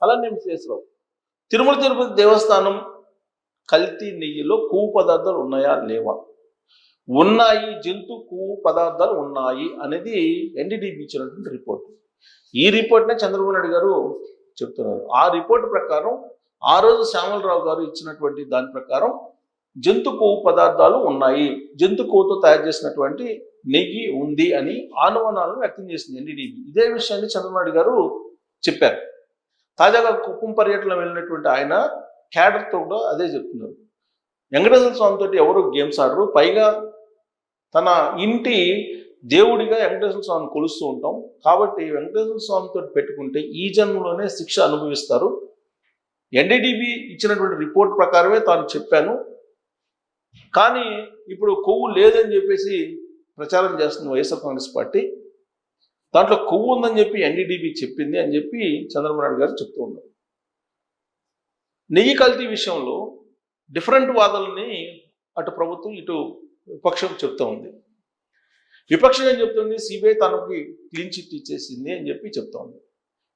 అలానే విశ్వేశ్వరరావు. తిరుమల తిరుపతి దేవస్థానం కల్తీ నెయ్యిలో కొవ్వు పదార్థాలు ఉన్నాయా లేవా? ఉన్నాయి, జంతు కొవ్వు పదార్థాలు ఉన్నాయి అనేది ఎన్డీడీబీ ఇచ్చినటువంటి రిపోర్ట్. ఈ రిపోర్ట్నే చంద్రబాబు నాయుడు గారు చెప్తున్నారు. ఆ రిపోర్ట్ ప్రకారం ఆ రోజు శ్యామలరావు గారు ఇచ్చినటువంటి దాని ప్రకారం జంతు కొవ్వు పదార్థాలు ఉన్నాయి, జంతు కొవ్వుతో తయారు చేసినటువంటి నెయ్యి ఉంది అని అనుమానాలను వ్యక్తం చేసింది ఎన్డీడీబీ. ఇదే విషయాన్ని చంద్రబాబు నాయుడు గారు చెప్పారు. తాజాగా కుప్పం పర్యటన వెళ్ళినటువంటి ఆయన క్యాడర్తో కూడా అదే చెప్తున్నారు. వెంకటేశ్వర స్వామితో ఎవరు గేమ్స్ ఆడరు, పైగా తన ఇంటి దేవుడిగా వెంకటేశ్వర స్వామిని కొలుస్తూ ఉంటాం, కాబట్టి వెంకటేశ్వర స్వామితో పెట్టుకుంటే ఈ జన్మలోనే శిక్ష అనుభవిస్తారు. ఎన్డీడీబీ ఇచ్చినటువంటి రిపోర్ట్ ప్రకారమే తాను చెప్పాను, కానీ ఇప్పుడు కొవ్వు లేదని చెప్పేసి ప్రచారం చేస్తుంది వైఎస్ఆర్ కాంగ్రెస్ పార్టీ. దాంట్లో కొవ్వు ఉందని చెప్పి ఎన్డీడీబీ చెప్పింది అని చెప్పి చంద్రబాబు నాయుడు గారు చెప్తూ ఉన్నారు. నెయ్యి కల్తీ విషయంలో డిఫరెంట్ వాదనల్ని అటు ప్రభుత్వం ఇటు విపక్షం చెప్తూ ఉంది. విపక్షం ఏం చెప్తుంది? సిబిఐ తనకి క్లీన్ చిట్ ఇచ్చేసింది అని చెప్పి చెప్తా ఉంది.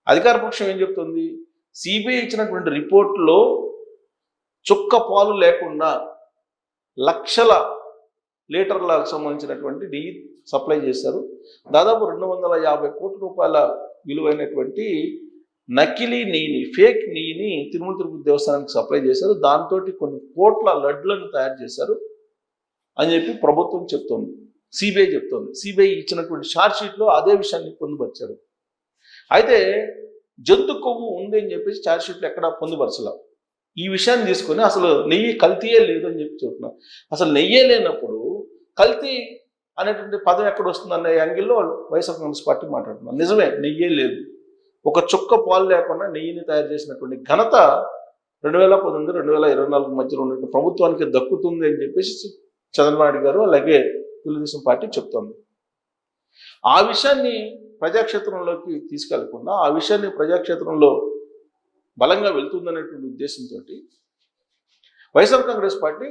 అధికార పక్షం ఏం చెప్తుంది? సిబిఐ ఇచ్చినటువంటి రిపోర్ట్లో చుక్క పాలు లేకుండా లక్షల లీటర్లకు సంబంధించినటువంటి నెయ్యి సప్లై చేశారు. దాదాపు 250 కోట్ల రూపాయల విలువైనటువంటి నకిలీ నెయ్యిని, ఫేక్ నెయ్యిని తిరుమల తిరుపతి దేవస్థానానికి సప్లై చేశారు. దాంతో కొన్ని కోట్ల లడ్లను తయారు చేశారు అని చెప్పి ప్రభుత్వం చెప్తోంది, సిబిఐ చెప్తోంది. సిబిఐ ఇచ్చినటువంటి ఛార్జ్ షీట్లో అదే విషయాన్ని పొందుపరిచారు. అయితే జంతు కొవ్వు ఉంది అని చెప్పేసి ఛార్జ్ షీట్లో ఎక్కడా పొందుపరచలా. ఈ విషయాన్ని తీసుకొని అసలు నెయ్యి కల్తీయే లేదు అని చెప్పి చెప్తున్నారు. అసలు నెయ్యే లేనప్పుడు కల్తీ అనేటువంటి పదం ఎక్కడ వస్తుంది అనే యాంగిల్లో వైఎస్ఆర్ కాంగ్రెస్ పార్టీ మాట్లాడుతున్నారు. నిజమే, నెయ్యే లేదు. ఒక చుక్క పాలు లేకుండా నెయ్యిని తయారు చేసినటువంటి ఘనత 2019, 2024 మధ్యలో ఉన్నటువంటి ప్రభుత్వానికి దక్కుతుంది అని చెప్పేసి చంద్రబాబు నాయుడు గారు అలాగే తెలుగుదేశం పార్టీ చెప్తోంది. ఆ విషయాన్ని ప్రజాక్షేత్రంలోకి తీసుకెళ్లకుండా, ఆ విషయాన్ని ప్రజాక్షేత్రంలో బలంగా వెళ్తుందనేటువంటి ఉద్దేశంతో YSR Congress party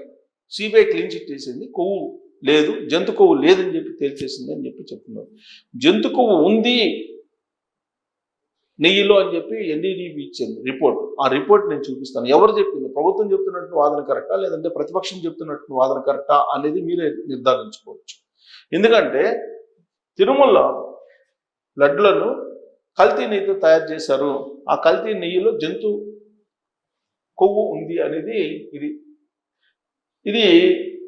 CBI clean chit చేసింది, కొవ్వు లేదు, జంతు కొవ్వు లేదని చెప్పి తేల్చేసింది అని చెప్పి చెప్తున్నారు. జంతు కొవ్వు ఉంది నెయ్యిలో అని చెప్పి ఎన్డీడీబీ ఇచ్చింది రిపోర్ట్. ఆ రిపోర్ట్ నేను చూపిస్తాను. ఎవరు చెప్పింది? ప్రభుత్వం చెప్తున్నట్టు వాదన కరెక్టా, లేదంటే ప్రతిపక్షం చెప్తున్నట్టు వాదన కరెక్టా అనేది మీరే నిర్ధారించుకోవచ్చు. ఎందుకంటే తిరుమల లడ్లను కల్తీ నెయ్యితో తయారు చేశారు. ఆ కల్తీ నెయ్యిలో జంతు కొవ్వు ఉంది అనేది ఇది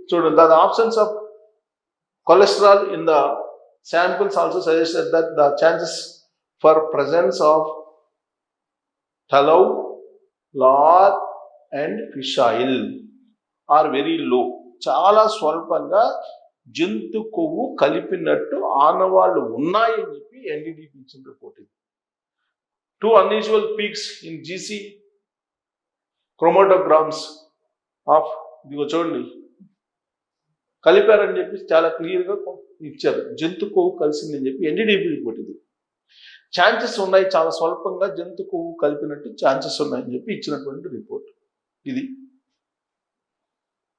చూడండి. The options of cholesterol in the samples also suggested that the chances for presence of tallow, lard and fish oil are very low. చాలా స్వల్పంగా జంతు కొవ్వు కలిపినట్టు ఆనవాళ్ళు ఉన్నాయని చెప్పి ఎన్డీడీబీ ఇచ్చిన రిపోర్ట్ ఇది. 2 unusual peaks in GC chromatograms of ఇదిగో చూడండి, కలిపారని చెప్పి చాలా క్లియర్గా ఇచ్చారు. జంతు కొవ్వు కలిసిందని చెప్పి ఎన్డీడీబీ రిపోర్ట్ ఇది. ఛాన్సెస్ ఉన్నాయి, చాలా స్వల్పంగా జంతు కొవ్వు కలిపినట్టు ఛాన్సెస్ ఉన్నాయని చెప్పి ఇచ్చినటువంటి రిపోర్ట్ ఇది.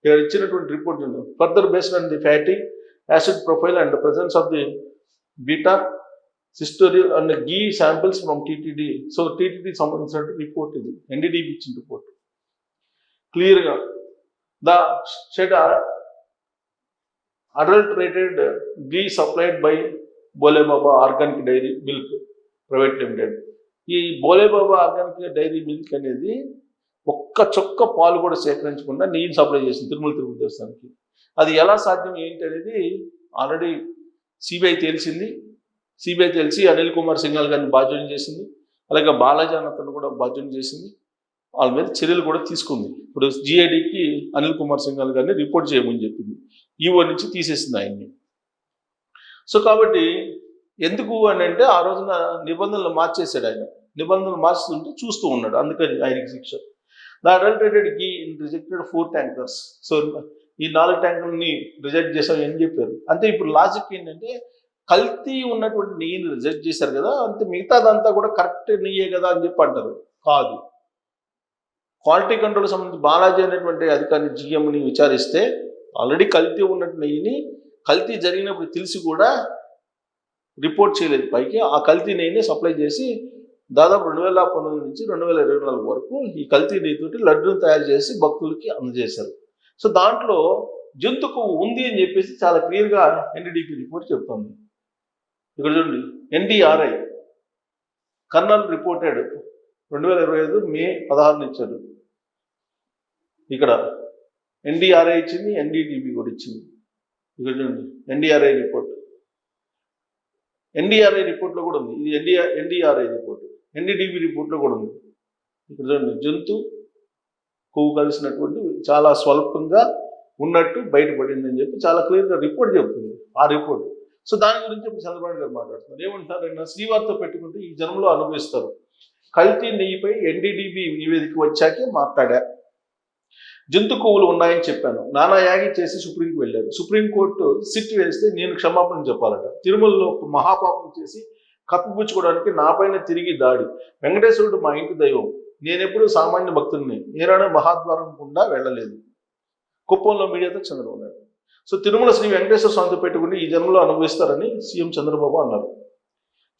ఇక్కడ ఇచ్చినటువంటి report further based on the fatty acid profile and presence of the beta sitosterol and ghee samples from TTD. So TTD సంబంధించినటువంటి రిపోర్ట్ ఇది, ఎన్డీడీబీ ఇచ్చిన రిపోర్ట్. క్లియర్గా the said adulterated ghee supplied by Bhole Baba organic dairy milk private limited. ఈ Bhole Baba organic dairy milk అనేది ఒక్క చుక్క పాలు కూడా సేకరించకుండా నెయ్యిని సప్లై చేసింది తిరుమల తిరుపతి దేవస్థానానికి. అది ఎలా సాధ్యం ఏంటి అనేది ఆల్రెడీ సిబిఐ తెలిసింది. సిబిఐ తెలిసి అనిల్ కుమార్ సింఘాల్ గారిని బాధ్యుని చేసింది, అలాగే బాలాజీ అన్నతను కూడా బాధ్యుని చేసింది. వాళ్ళ మీద చర్యలు కూడా తీసుకుంది. ఇప్పుడు జిఐడికి అనిల్ కుమార్ సింఘాల్ గారిని రిపోర్ట్ చేయమని చెప్పింది. ఈఓ నుంచి తీసేసింది ఆయన్ని. సో కాబట్టి ఎందుకు అని అంటే ఆ రోజున నిబంధనలు మార్చేశాడు ఆయన. నిబంధనలు మార్చుతుంటే చూస్తూ ఉన్నాడు, అందుకని ఆయనకి శిక్ష. The adulterated ghee in rejected 4 tankers. So ఈ 4 ట్యాంకర్ని రిజెక్ట్ చేశాం అని చెప్పారు. అంటే ఇప్పుడు లాజిక్ ఏంటంటే కల్తీ ఉన్నటువంటి నెయ్యిని రిజెక్ట్ చేశారు కదా, అంటే మిగతాదంతా కూడా కరెక్ట్ నెయ్యే కదా అని చెప్పి అంటారు. కాదు. క్వాలిటీ కంట్రోల్ సంబంధించి బాలాజీ అనేటువంటి అధికారి జిఎంని విచారిస్తే ఆల్రెడీ కల్తీ ఉన్నట్టు నెయ్యిని కల్తీ జరిగినప్పుడు తెలిసి కూడా రిపోర్ట్ చేయలేదు పైకి. ఆ కల్తీ నెయ్యిని సప్లై చేసి దాదాపు 2019 నుంచి 2024 వరకు ఈ కల్తీ నెయ్యితోటి లడ్డూని తయారు చేసి భక్తులకి అందజేశారు. సో దాంట్లో జంతు కొవ్వు ఉంది అని చెప్పేసి చాలా క్లియర్గా ఎన్డీడీపీ రిపోర్ట్ చెప్తుంది. ఇక్కడ చూడండి, ఎన్డీఆర్ఐ కర్నల్ రిపోర్టెడ్ 2025 మే 16 ఇచ్చాడు. ఇక్కడ ఎన్డీఆర్ఐ ఇచ్చింది, ఎన్డీడీపీ కూడా ఇచ్చింది. ఇక్కడ చూడండి, ఎన్డీఆర్ఐ రిపోర్ట్. ఎన్డీఆర్ఐ రిపోర్ట్లో కూడా ఉంది. ఇది ఎన్డీఆర్ఐ రిపోర్ట్. ఎన్డీడీపీ రిపోర్ట్లో కూడా ఉంది. ఇక్కడ చూడండి, జంతు కొవ్వు కలిసినటువంటి చాలా స్వల్పంగా ఉన్నట్టు బయటపడింది అని చెప్పి చాలా క్లియర్గా రిపోర్ట్ చెప్తుంది ఆ రిపోర్ట్. సో దాని గురించి ఇప్పుడు చంద్రబాబు గారు మాట్లాడుతున్నారు. ఏమంటారు, ఆయన శ్రీవారితో పెట్టుకుంటే ఈ జన్మలో అనుభవిస్తారు. కల్తీ నెయ్యిపై ఎన్డీడీబీ నివేదిక వచ్చాకే మాట్లాడా. జంతు కొవ్వులు ఉన్నాయని చెప్పాను. నానా యాగి చేసి సుప్రీంకి వెళ్ళారు. సుప్రీంకోర్టు సిట్ వేస్తే నేను క్షమాపణ చెప్పాలట. తిరుమలలో మహాపాపం చేసి కప్పిపుచ్చుకోవడానికి నాపైన తిరిగి దాడి. వెంకటేశ్వరుడు మా ఇంటి దైవం. నేనెప్పుడు సామాన్య భక్తుడిని. ఏనాడు మహాద్వారం గుండా వెళ్ళలేదు. కుప్పంలో మీడియాతో చంద్రబాబు నాయుడు. సో తిరుమల శ్రీ వెంకటేశ్వర స్వామితో పెట్టుకుని ఈ జన్మలో అనుభవిస్తారని సీఎం చంద్రబాబు అన్నారు.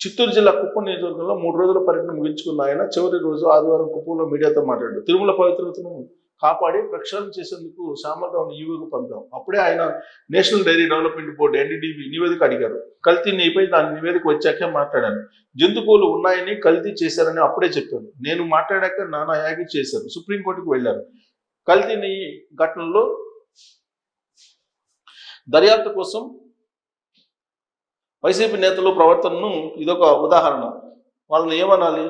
చిత్తూరు జిల్లా కుప్పం నియోజకవర్గంలో 3 రోజుల పర్యటన ముగించుకున్న ఆయన చివరి రోజు ఆదివారం కుప్పంలో మీడియాతో మాట్లాడారు. తిరుమల పవిత్రతను కాపాడి ప్రక్షాళన చేసేందుకు శ్యామలరావును ఈవోకు పంపాం. అప్పుడే ఆయన national dairy development board NDDB నివేదిక అడిగారు. కల్తీ నెయ్యిపై దాని నివేదిక వచ్చాకే మాట్లాడాను. జంతువులు ఉన్నాయని కల్తీ చేశారని అప్పుడే చెప్పాను. నేను మాట్లాడాక నానా యాగి చేశారు. సుప్రీంకోర్టుకు వెళ్ళారు. కల్తీ నెయ్యి ఘటనలో దర్యాప్తు కోసం వైసీపీ నేతలు ప్రవర్తనను ఇదొక ఉదాహరణ. వాళ్ళని ఏమనాలి?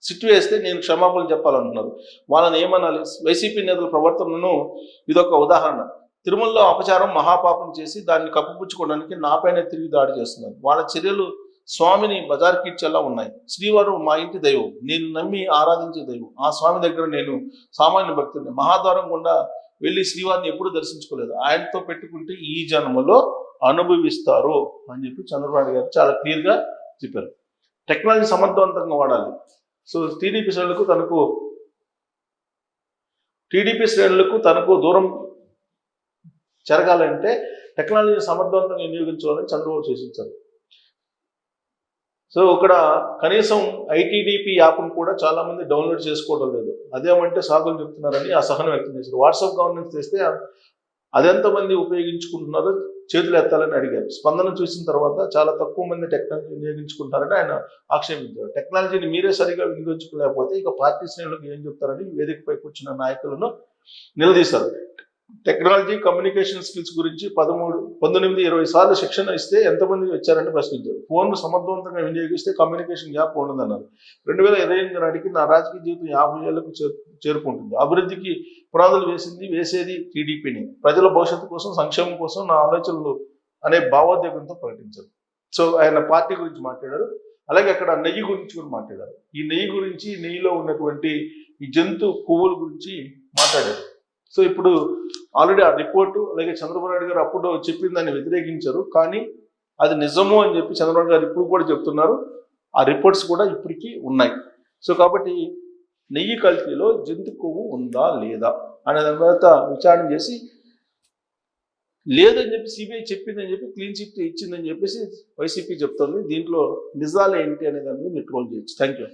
సిట్ వేస్తే నేను క్షమాపణలు చెప్పాలంటున్నారు. వాళ్ళని ఏమనాలి? వైసీపీ నేతల ప్రవర్తనను ఇదొక ఉదాహరణ. తిరుమలలో అపచారం మహాపాపం చేసి దాన్ని కప్పిపుచ్చుకోవడానికి నాపైన తిరిగి దాడి చేస్తున్నారు. వాళ్ళ చర్యలు స్వామిని బజార్కిచ్చేలా ఉన్నాయి. శ్రీవారు మా ఇంటి దైవం. నేను నమ్మి ఆరాధించే దైవం. ఆ స్వామి దగ్గర నేను సామాన్య భక్తుడిని. మహాద్వారం గుండా వెళ్ళి శ్రీవారిని ఎప్పుడు దర్శించుకోలేదు. ఆయనతో పెట్టుకుంటే ఈ జన్మలో అనుభవిస్తారు అని చెప్పి చంద్రబాబు గారు చాలా క్లియర్గా చెప్పారు. టెక్నాలజీ సమర్థవంతంగా వాడాలి. సో టీడీపీ శ్రేణులకు తనకు దూరం జరగాలంటే టెక్నాలజీ సమర్థవంతంగా వినియోగించాలని చంద్రబాబు సూచించారు. సో ఇక్కడ కనీసం ఐటీడీపీ యాప్ను కూడా చాలా మంది డౌన్లోడ్ చేసుకోవడం లేదు. అదేమంటే సాగులు చెప్తున్నారని అసహనం వ్యక్తం చేశారు. వాట్సాప్ గవర్నెన్స్ చేస్తే అదెంతమంది ఉపయోగించుకుంటున్నారో చేతులు ఎత్తాలని అడిగారు. స్పందన చూసిన తర్వాత చాలా తక్కువ మంది టెక్నాలజీ వినియోగించుకుంటారని ఆయన ఆక్షేపించారు. టెక్నాలజీని మీరే సరిగా వినియోగించుకోలేకపోతే ఇక పార్టీ శ్రేణులకు ఏం చెప్తారని వేదికపై కూర్చున్న నాయకులను నిలదీశారు. టెక్నాలజీ కమ్యూనికేషన్ స్కిల్స్ గురించి 19-20 సార్లు శిక్షణ ఇస్తే ఎంతమంది వచ్చారని ప్రశ్నించారు. ఫోన్ను సమర్థవంతంగా వినియోగిస్తే కమ్యూనికేషన్ గ్యాప్ ఉండదన్నారు. 2028 నాటికి నా రాజకీయ జీవితం 50 ఏళ్లకు చేరుకుంటుంది. అభివృద్ధికి పునాదులు వేసేది టీడీపీని. ప్రజల భవిష్యత్తు కోసం, సంక్షేమం కోసం నా ఆలోచనలు అనే భావోద్వేగంతో ప్రకటించారు. సో ఆయన పార్టీ గురించి మాట్లాడారు. అలాగే అక్కడ నెయ్యి గురించి కూడా మాట్లాడారు. ఈ నెయ్యి గురించి, నెయ్యిలో ఉన్నటువంటి ఈ జంతు కొవ్వుల గురించి మాట్లాడారు. సో ఇప్పుడు ఆల్రెడీ ఆ రిపోర్టు అలాగే చంద్రబాబు నాయుడు గారు అప్పుడు చెప్పిన దాన్ని వ్యతిరేకించారు. కానీ అది నిజము అని చెప్పి చంద్రబాబు గారు ఇప్పుడు కూడా చెప్తున్నారు. ఆ రిపోర్ట్స్ కూడా ఇప్పటికీ ఉన్నాయి. సో కాబట్టి నెయ్యి కల్తీలో జంతు కొవ్వు ఉందా లేదా అనే దాని తర్వాత విచారణ చేసి లేదని చెప్పి సిబిఐ చెప్పిందని చెప్పి క్లీన్ చిట్ ఇచ్చిందని చెప్పేసి వైసీపీ చెప్తుంది. దీంట్లో నిజాలు ఏంటి అనే దాన్ని మీరు ట్రోల్ చేయొచ్చు. Thank you.